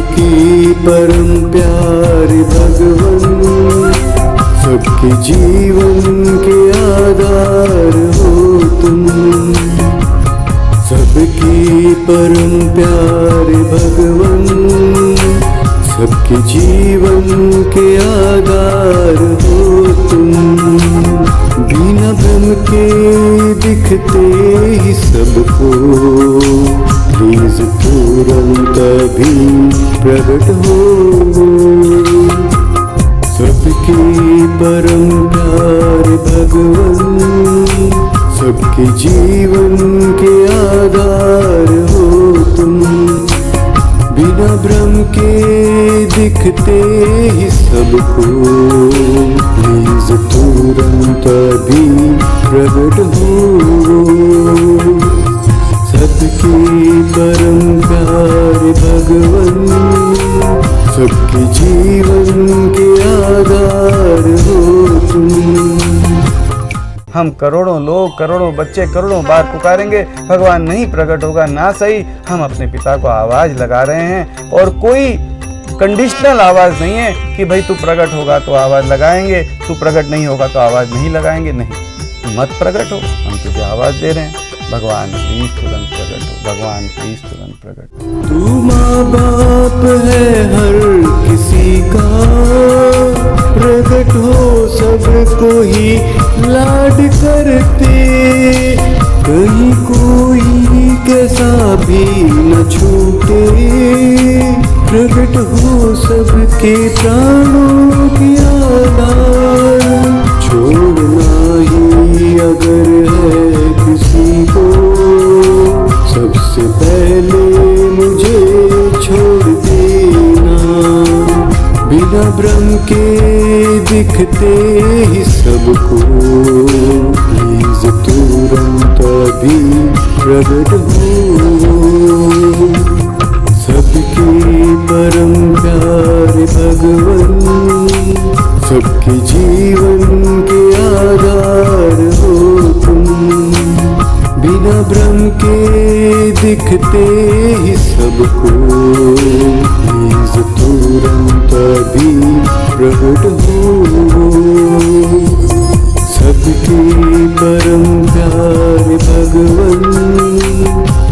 सबकी परम प्यारे भगवन, सबके जीवन के आधार हो तुम। सबकी परम प्यारे भगवन, सबके जीवन के आधार हो तुम। बिना भ्रम के दिखते ही सबको, प्लीज तुरंत भी प्रकट हो। सबकी परम प्यारे भगवन, सबके जीवन के आधार हो तुम। बिना भ्रम के दिखते ही सबको, प्लीज तुरंत भी प्रकट हो। सबकी परम प्यारे भगवन, सबके जीवन के आधार हो तुम। हम करोड़ों लोग, करोड़ों बच्चे करोड़ों बार पुकारेंगे, भगवान नहीं प्रकट होगा ना सही। हम अपने पिता को आवाज लगा रहे हैं और कोई कंडीशनल आवाज नहीं है कि भाई तू प्रकट होगा तो आवाज लगाएंगे, तू प्रकट नहीं होगा तो आवाज नहीं लगाएंगे। नहीं, तू मत प्रकट हो, हम तुझे आवाज दे रहे हैं, भगवान प्लीज तुरंत प्रकट हो, भगवान प्लीज तुरंत प्रकट हो। तू माँ बाप है हर किसी का, प्रकट हो सबको ही लाड करते। कहीं कोई कैसा भी न छूटे, प्रकट हो सबके प्राणों की आधार। छोड़ना ही अगर है किसी को, सबसे पहले मुझे छोड़ देना। बिना भ्रम के दिखते ही सबको, प्लीज तुरंत भी प्रकट हो। सबकी परम प्यारे भगवन, सबके जीवन के आधार हो तुम। बिना भ्रम के दिखते ही सबको, प्लीज तुरंत भी प्रकट हो। सबके परम प्यारे भगवन,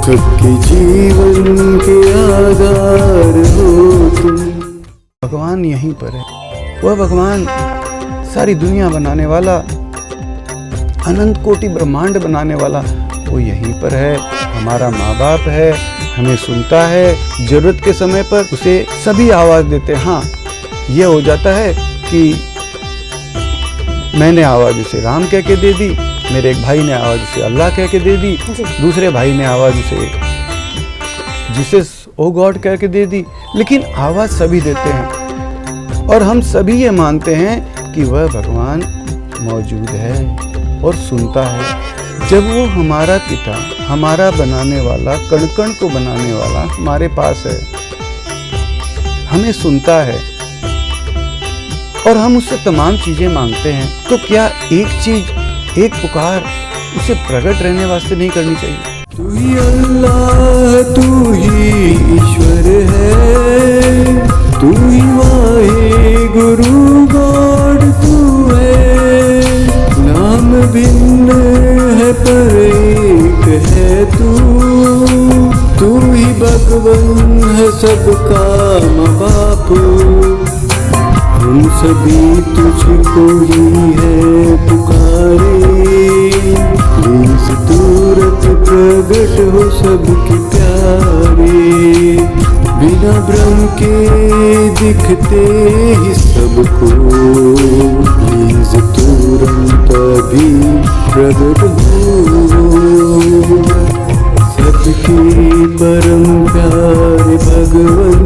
सबके जीवन के आधार हो तुम। भगवान यहीं पर है, वह भगवान सारी दुनिया बनाने वाला, अनंत कोटि ब्रह्मांड बनाने वाला, वो यहीं पर है। हमारा माँ बाप है, हमें सुनता है, जरूरत के समय पर उसे सभी आवाज देते हैं। हाँ, ये हो जाता है कि मैंने आवाज उसे राम कह के दे दी, मेरे एक भाई ने आवाज उसे अल्लाह कह के दे दी, दूसरे भाई ने आवाज उसे जीसस ओ गॉड कह के दे दी, लेकिन आवाज सभी देते हैं। और हम सभी ये मानते हैं कि वह भगवान मौजूद है और सुनता है। जब वो हमारा पिता, हमारा बनाने वाला, कण कण को बनाने वाला हमारे पास है, हमें सुनता है और हम उससे तमाम चीजें मांगते हैं, तो क्या एक चीज, एक पुकार उसे प्रकट रहने वास्ते नहीं करनी चाहिए? तू ही अल्लाह, तू ही ईश्वर है, तू ही वाहे गुरु गॉड तू है। नाम भिन्न है पर एक है तू, तू ही भगवन है सबका माँ बाप। हम सभी तुझको ही है पुकारे, प्लीज तुरंत प्रकट हो सबके प्यारे। बिना भ्रम के दिखते ही सबको, प्लीज तुरंत भी प्रकट हो। सबके परम प्यारे भगवन,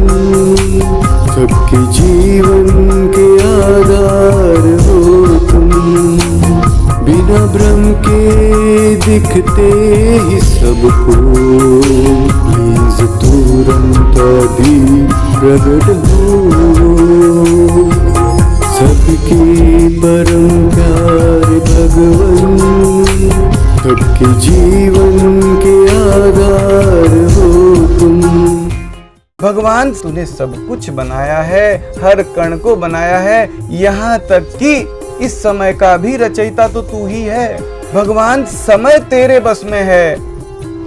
सबके जीवन के आधार हो तुम। बिना भ्रम के दिखते ही सबको, प्लीज तुरंत भी प्रकट हो। सबके परम प्यारे भगवन, सबके जीवन के आधार हो तुम। भगवान तूने सब कुछ बनाया है, हर कण को बनाया है, यहाँ तक कि इस समय का भी रचयिता तो तू ही है। भगवान समय तेरे बस में है,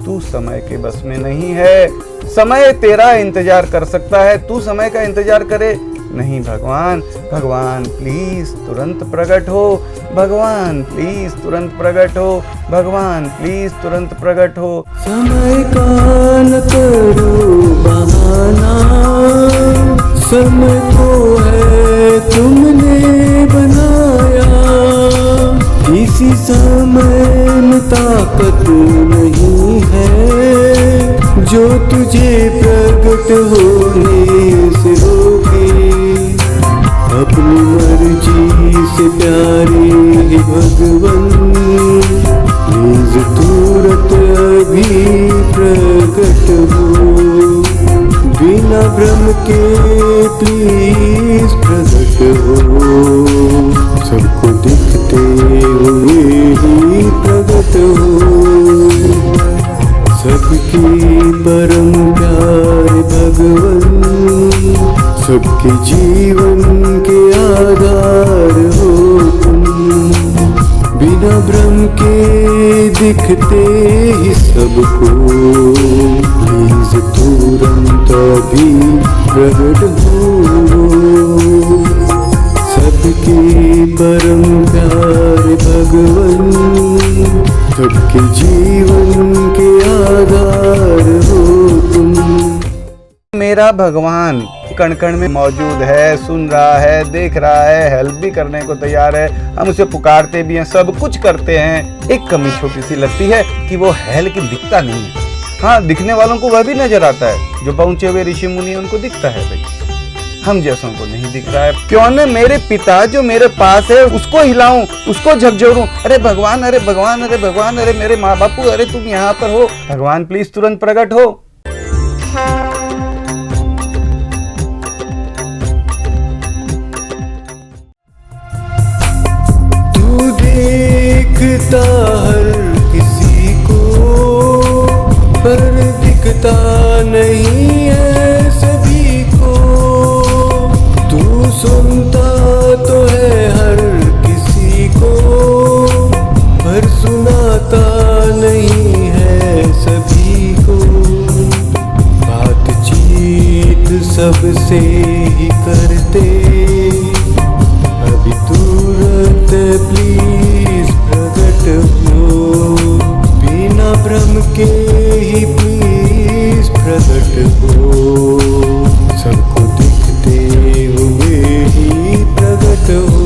तू समय के बस में नहीं है। समय तेरा इंतजार कर सकता है, तू समय का इंतजार करे नहीं। भगवान भगवान प्लीज तुरंत प्रकट हो, भगवान प्लीज तुरंत प्रकट हो, भगवान प्लीज तुरंत प्रकट हो। समय का न करो बहाना, समय को है तुमने बनाया। किसी समय में ताकत नहीं है जो तुझे प्रकट होने से रोके। अपनी मर्जी से प्यारे हे भगवन, प्लीज तुरंत अभी प्रकट हो। बिना भ्रम के प्लीज प्रकट हो, सबको दिखते हुए ही प्रकट हो। सबकी परम प्यारे भगवन, सबके जीवन के आधार हो तुम। बिना भ्रम के दिखते ही सबको, प्लीज तुरंत अभी प्रकट हो। सबके परम प्यारे भगवन, सबके जीवन के आधार हो तुम। मेरा भगवान कण कण में मौजूद है, सुन रहा है, देख रहा है, हेल्प भी करने को तैयार है। हम उसे पुकारते भी हैं, सब कुछ करते हैं। एक कमी छोटी सी लगती है कि वो है लेकिन दिखता नहीं है। हाँ, दिखने वालों को वह भी नजर आता है, जो पहुंचे हुए ऋषि मुनि उनको दिखता है भाई, हम जैसों को नहीं दिख रहा है। क्यों न मेरे पिता जो मेरे पास है उसको हिलाऊं, उसको झकझोरूं। अरे भगवान, अरे भगवान, अरे भगवान, अरे मेरे माँ बापू, अरे तुम यहाँ पर हो, भगवान प्लीज तुरंत प्रकट हो। तू देखता हर किसी को, पर दिखता नहीं है सभी को। तू सुनता तो है हर किसी को, पर सुनाता नहीं है सभी को। बातचीत सबसे ही करते, अभी तुरंत प्लीज प्रकट हो। बिना भ्रम के ही प्लीज प्रकट हो, सबको दिखते हुए ही प्रकट हो।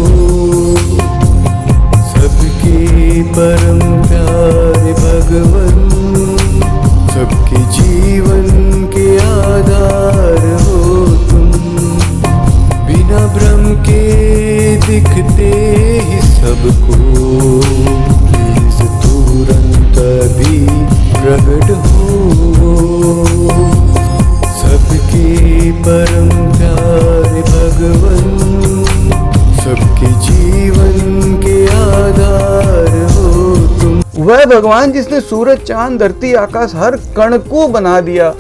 सबके परम प्यारे भगवन, सबके जीवन के आधार हो तुम। बिना भ्रम के दिखते ही सबको, प्लीज तुरंत भी प्रकट हो। सबके परम प्यारे भगवन, सबके जीवन के आधार हो तुम। वह भगवान जिसने सूरज, चांद, धरती, आकाश, हर कण को बना दिया,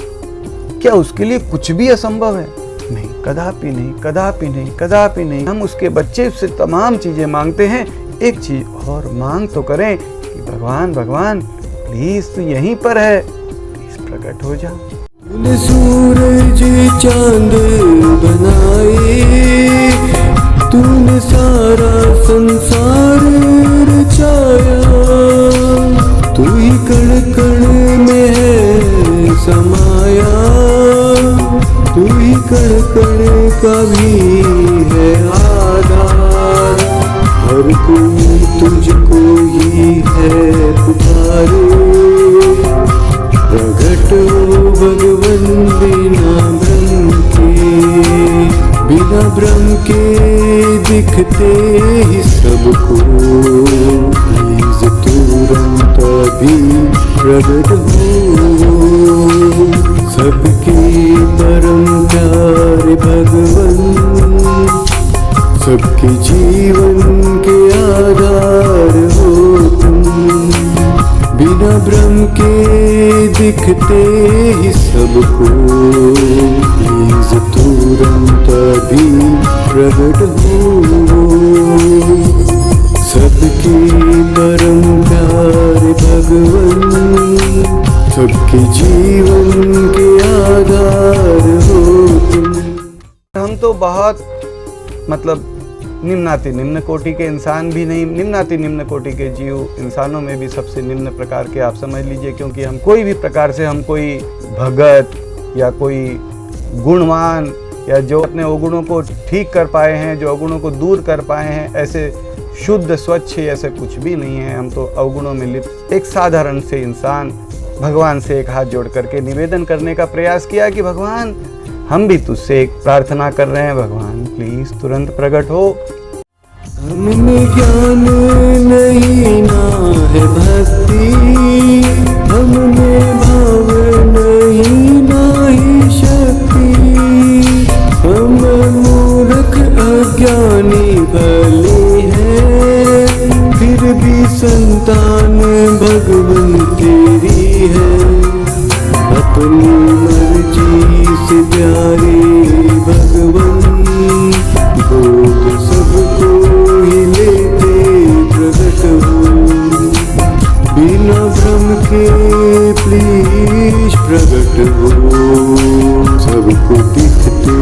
क्या उसके लिए कुछ भी असंभव है? नहीं, कदापि नहीं, कदापि नहीं, कदापि नहीं। हम उसके बच्चे उससे तमाम चीजें मांगते हैं, एक चीज और मांग तो करें कि भगवान भगवान प्लीज तू यहीं पर है, प्लीज प्रकट हो जा। तूने सूरज चांद बनाए, तूने सारा संसार रचाया। तू ही कण कण में है समाया, तू ही कण कण का भी है आधार। हर कोई तुझको ही है पुकारे, प्रकट हो भगवन बिना भ्रम के। बिना भ्रम के दिखते ही सबको, प्लीज तुरंत भी प्रकट हो। सबके परम प्यारे भगवन, सबके जीवन के आधार हो तुम। बिना भ्रम के दिखते ही सबको, तुरंत भी प्रकट हो। सबके परम प्यारे भगवन, सबके जीवन के आधार हो तुम। हम तो बहुत मतलब निम्नाति निम्न कोटि के इंसान भी नहीं, निम्नाति निम्न कोटि के जीव, इंसानों में भी सबसे निम्न प्रकार के आप समझ लीजिए, क्योंकि हम कोई भी प्रकार से हम कोई भगत या कोई गुणवान या जो अपने अवगुणों को ठीक कर पाए हैं, जो अवगुणों को दूर कर पाए हैं, ऐसे शुद्ध स्वच्छ ऐसे कुछ भी नहीं है। हम तो अवगुणों में लिप्त एक साधारण से इंसान भगवान से एक हाथ जोड़ करके निवेदन करने का प्रयास किया कि भगवान हम भी तुझसे एक प्रार्थना कर रहे हैं, भगवान प्लीज तुरंत प्रकट हो। हमने ज्ञान नहीं ना है भक्ति, हमने भाव नहीं ना ही शक्ति। हम मूर्ख अज्ञानी भले हैं, फिर भी संतान भगवन तेरी है। अपनी मर्जी से प्यारे भगवन, बोध सबको ही लेते प्रकट हो। बिना भ्रम के प्लीज प्रकट हो, सबको दिखते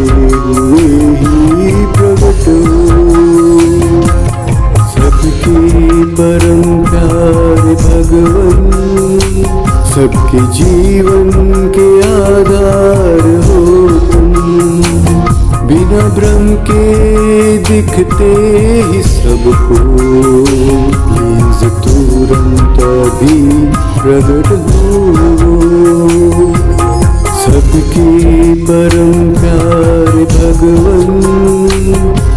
हुए ही प्रकट हो। सबके परम प्यारे भगवन, सबके जीवन के आधार हो तुम। बिना भ्रम के दिखते ही सबको, प्लीज तुरंत भी प्रकट हो। सबके परम प्यारे भगवन,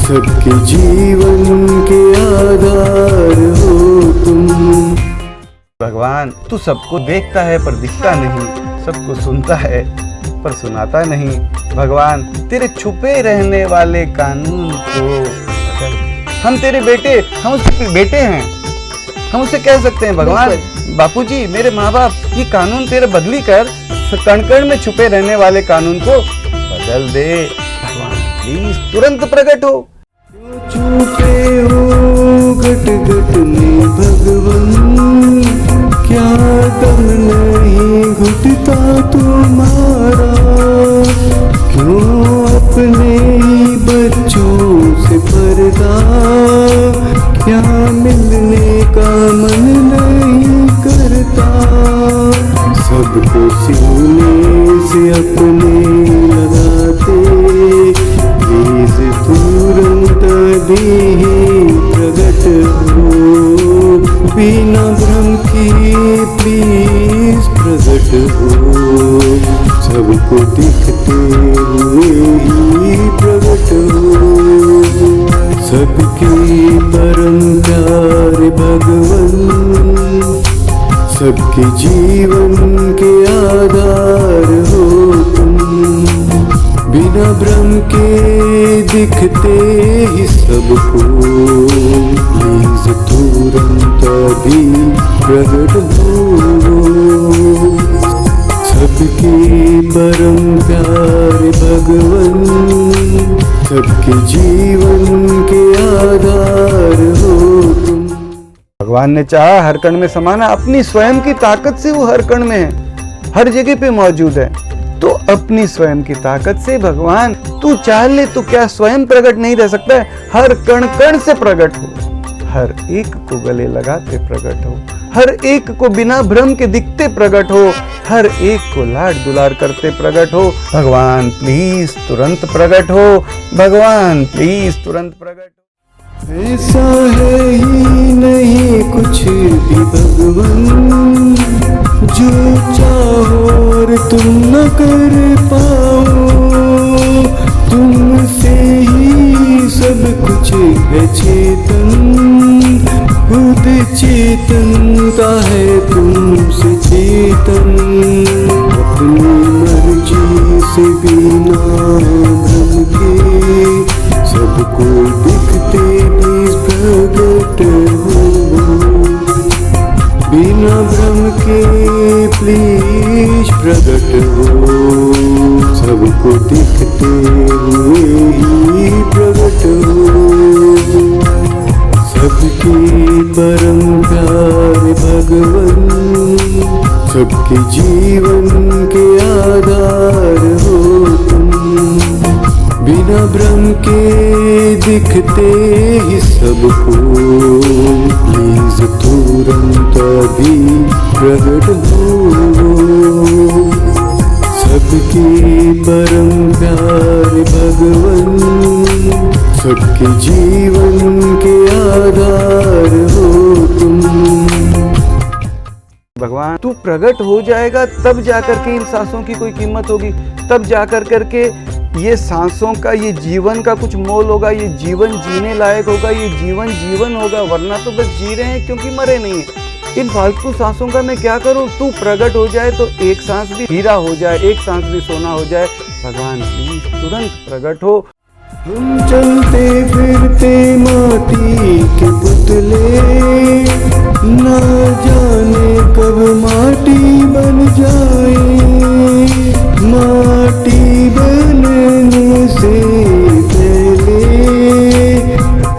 सबके जीवन के आधार हो तुम। भगवान तू सबको देखता है पर दिखता नहीं, सबको सुनता है पर सुनाता नहीं। भगवान तेरे छुपे रहने वाले कानून को, हम तेरे बेटे, हम उसके बेटे हैं, हम उसे कह सकते हैं भगवान बापूजी मेरे माँ बाप, ये कानून तेरे बदली कर, कण कण में छुपे रहने वाले कानून को बदल दे। भगवान प्लीज तुरंत प्रकट हो। छुपे हो घट घट में भगवन, क्या दम नहीं घुटता तुम्हारा। क्यों अपने ही बच्चों से पर्दा, क्या मिलने का मन नहीं करता। सबको सीने से अपने लगाते, प्लीज तुरंत भी प्रकट हो। बिना भ्रम की प्लीज प्रकट हो, सबको दिखते हुए ही प्रकट हो। सबके परम प्यारे भगवन, सबके जीवन के आधार हो तुम। बिना भ्रम के दिखते ही सबको, प्लीज तुरंत भी प्रकट हो। सबके परम प्यारे भगवन, सबके जीवन के आधार हो तुम। भगवान ने चाहा हर कण में समाना, अपनी स्वयं की ताकत से वो हर कण में है, हर जगह पे मौजूद है। तो अपनी स्वयं की ताकत से भगवान तू चाह ले तो क्या स्वयं प्रकट नहीं रह सकता है? हर कण कण से प्रकट हो, हर एक को गले लगाते प्रकट हो, हर एक को बिना भ्रम के दिखते प्रकट हो, हर एक को लाड दुलार करते प्रकट हो। भगवान प्लीज तुरंत प्रकट हो, भगवान प्लीज तुरंत प्रकट हो। ऐसा है ही नहीं कुछ भी भगवन, जो चाहो और तुम न कर पाओ। तुमसे ही सब कुछ है चेतन, खुद चेतनता है तुमसे चेतन। अपनी मर्जी से बिना भ्रम के सबको दिखते प्लीज प्रकट हो। बिना भ्रम के प्लीज प्रकट हो, सबको सबको दिखते हुए ही प्रकट हो। सबके परम प्यारे भगवन, सबके जीवन के आधार हो तुम। बिना भ्रम के दिखते ही सबको, प्लीज तुरंत अभी प्रकट हो। सबके परम प्यारे भगवन, सबके जीवन के आधार हो तुम। भगवान तू प्रकट हो जाएगा तब जाकर के इन सांसों की कोई कीमत होगी, तब जाकर करके ये सांसों का, ये जीवन का कुछ मोल होगा, ये जीवन जीने लायक होगा, ये जीवन जीवन होगा। वरना तो बस जी रहे हैं क्योंकि मरे नहीं है। इन फालतू सांसों का मैं क्या करूं? तू प्रकट हो जाए तो एक सांस भी हीरा हो जाए, एक सांस भी सोना हो जाए। भगवान प्लीज तुरंत प्रकट हो। हम चलते फिरते माटी के पुतले, ना जाने कब माटी बन जाए। माटी बनने से पहले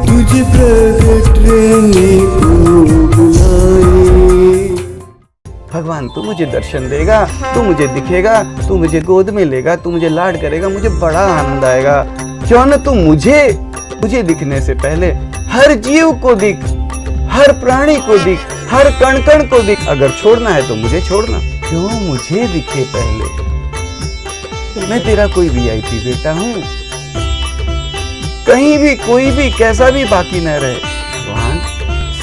तुझे प्रकट रहने को बुलाए। भगवान तू मुझे दर्शन देगा, तू मुझे दिखेगा, तू मुझे गोद में लेगा, तू मुझे लाड करेगा, मुझे बड़ा आनंद आएगा। क्यों न तू मुझे दिखने से पहले हर जीव को दिख, हर प्राणी को दिख, हर कण कण को दिख। अगर छोड़ना है तो मुझे छोड़ना, क्यों मुझे दिखे पहले। मैं तेरा कोई वीआईपी बेटा हूँ, कहीं भी कोई भी कैसा भी बाकी न रहे। भगवान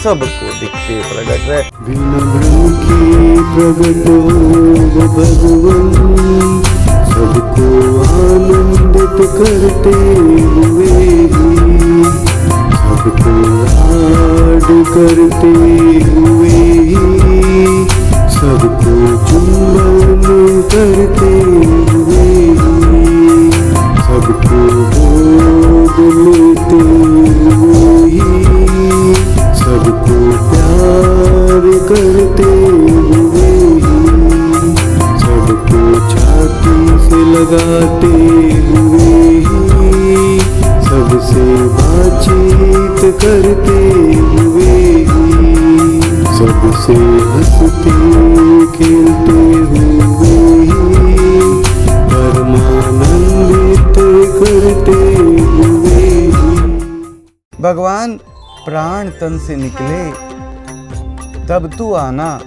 सबको दिखते प्रकट रहे। बिना भ्रम के प्रकट हो भगवन, सबको आनंदित करते हुए ही, सबको लाड करते हुए ही, सबको चुंबन करते हुए ही, सबको गोद लेते हुए ही, सबको प्यार करते हुए ही, सबको छाती से लगाते हुए ही, सबसे बातचीत करते हुए ही, सबसे हंसते खेलते हुए ही, परमानंदित करते हुए ही। भगवान प्राण तन से निकले तब तू आना।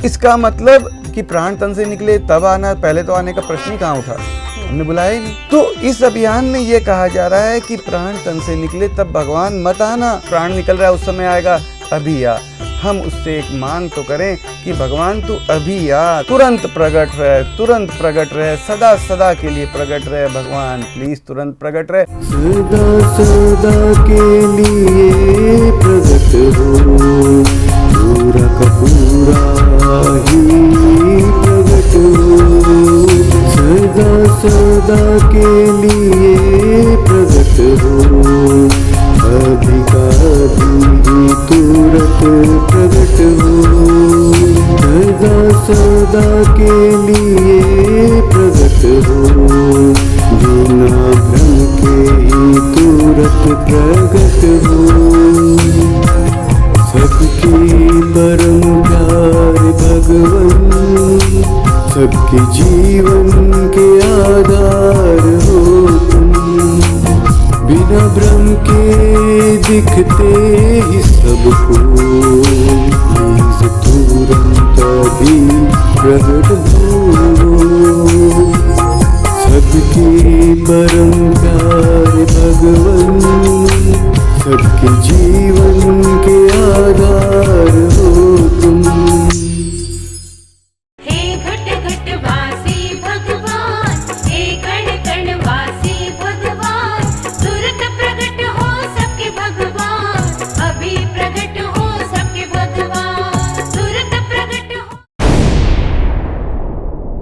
इसका मतलब कि प्राण तन से निकले तब आना, पहले तो आने का प्रश्न ही कहाँ उठा, हमने बुलाया ही नहीं। तो इस अभियान में ये कहा जा रहा है कि प्राण तन से निकले तब भगवान मत आना। प्राण निकल रहा है उस समय आएगा, अभी आ। हम उससे एक मांग तो करें कि भगवान तू अभी आ, तुरंत प्रकट रहे, तुरंत प्रकट रहे, सदा सदा के लिए प्रकट रहे। भगवान प्लीज तुरंत प्रकट रहे। सदा सदा के लिए प्रकट हो, पूरा का पूरा ही प्रकट हो। सदा सदा के लिए प्रकट हो, अभी का अभी तुरंत प्रकट हो। सदा सदा के लिए प्रकट हो, बिना भ्रम के ही तुरंत प्रकट हो। सबके परम प्यारे भगवन, सबके जीवन के आधार हो तुम। बिना भ्रम के दिखते ही सबको, प्लीज तुरंत अभी प्रकट हो।